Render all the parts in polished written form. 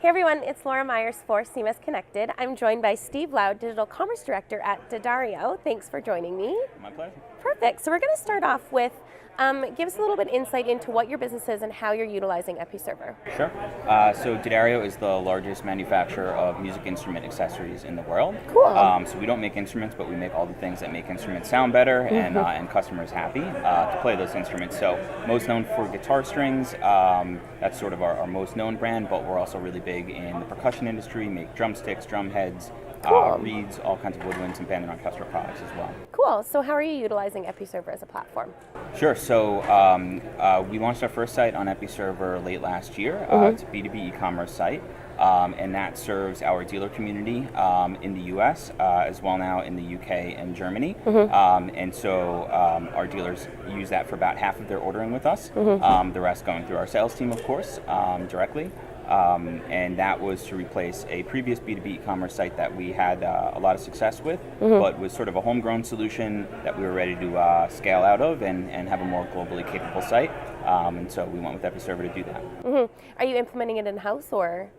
Hey everyone, it's Laura Myers for CMS-Connected. I'm joined by Steve Loud, Digital Commerce Director at Daddario. Thanks for joining me. My pleasure. Perfect. So we're going to start off with, give us a little bit insight into what your business is and how you're utilizing Episerver. Sure. So Daddario is the largest manufacturer of music instrument accessories in the world. Cool. So we don't make instruments, but we make all the things that make instruments sound better and customers happy to play those instruments. So most known for guitar strings, that's sort of our most known brand, but we're also really big in the percussion industry, make drumsticks, drum heads, Cool. reeds, all kinds of woodwinds and band and orchestral products as well. Cool. So how are you utilizing Episerver as a platform? Sure. So we launched our first site on Episerver late last year. It's a B2B e-commerce site, and that serves our dealer community in the U.S. As well now in the U.K. and Germany. And so our dealers use that for about half of their ordering with us. The rest going through our sales team, of course, directly. And that was to replace a previous B2B e-commerce site that we had a lot of success with, but was sort of a homegrown solution that we were ready to scale out of and have a more globally capable site. And so we went with Episerver to do that. Are you implementing it in-house or?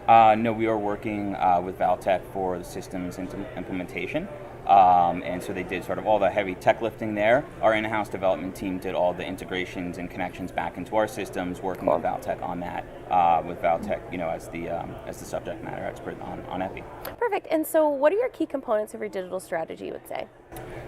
No, we are working with Valtech for the systems implementation. And so they did sort of all the heavy tech lifting there. Our in-house development team did all the integrations and connections back into our systems, working with Valtech on that, with Valtech, as the subject matter expert on Epi. Perfect. And so what are your key components of your digital strategy, you would say?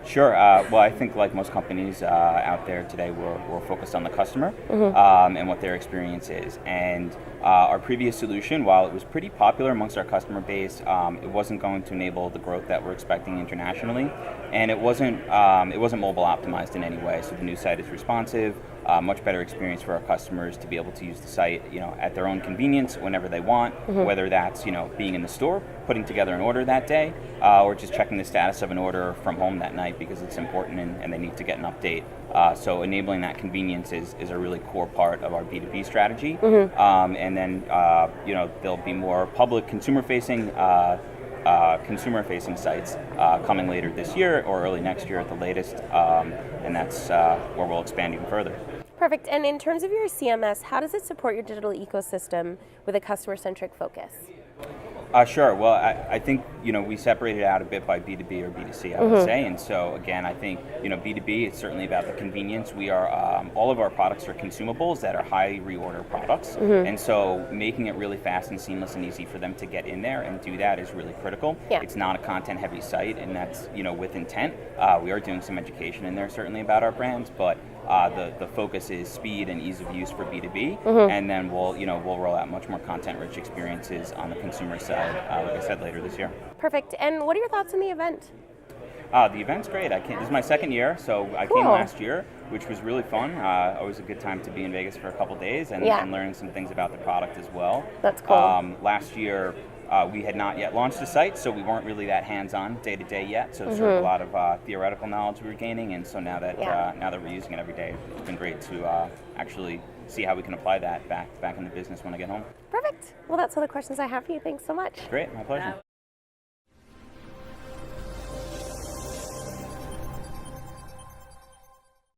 Sure. Well, I think like most companies out there today, we're focused on the customer and what their experience is. And our previous solution, while it was pretty popular amongst our customer base, it wasn't going to enable the growth that we're expecting internationally, and it wasn't mobile optimized in any way. So the new site is responsive. Much better experience for our customers to be able to use the site, at their own convenience whenever they want, whether that's, being in the store, putting together an order that day, or just checking the status of an order from home that night because it's important and they need to get an update. So enabling that convenience is a really core part of our B2B strategy. And then, there'll be more public consumer-facing sites coming later this year or early next year at the latest, and that's where we'll expand even further. Perfect. And in terms of your CMS, how does it support your digital ecosystem with a customer-centric focus? Sure. Well, I think, we separated out a bit by B2B or B2C, I would say. And so, again, I think, B2B, it's certainly about the convenience. We are, all of our products are consumables that are high reorder products. And so making it really fast and seamless and easy for them to get in there and do that is really critical. Yeah. It's not a content-heavy site, and that's, with intent. We are doing some education in there, certainly, about our brands, but the focus is speed and ease of use for B2B, and then we'll roll out much more content-rich experiences on the consumer side, like I said, later this year. Perfect. And what are your thoughts on the event? The event's great. This is my second year, so I came last year, which was really fun. Always a good time to be in Vegas for a couple days and learning some things about the product as well. That's cool. Last year, we had not yet launched the site, so we weren't really that hands-on day-to-day yet. So sort of a lot of theoretical knowledge we were gaining, and so now that we're using it every day, it's been great to actually see how we can apply that back in the business when I get home. Perfect. Well, that's all the questions I have for you. Thanks so much. Great, my pleasure.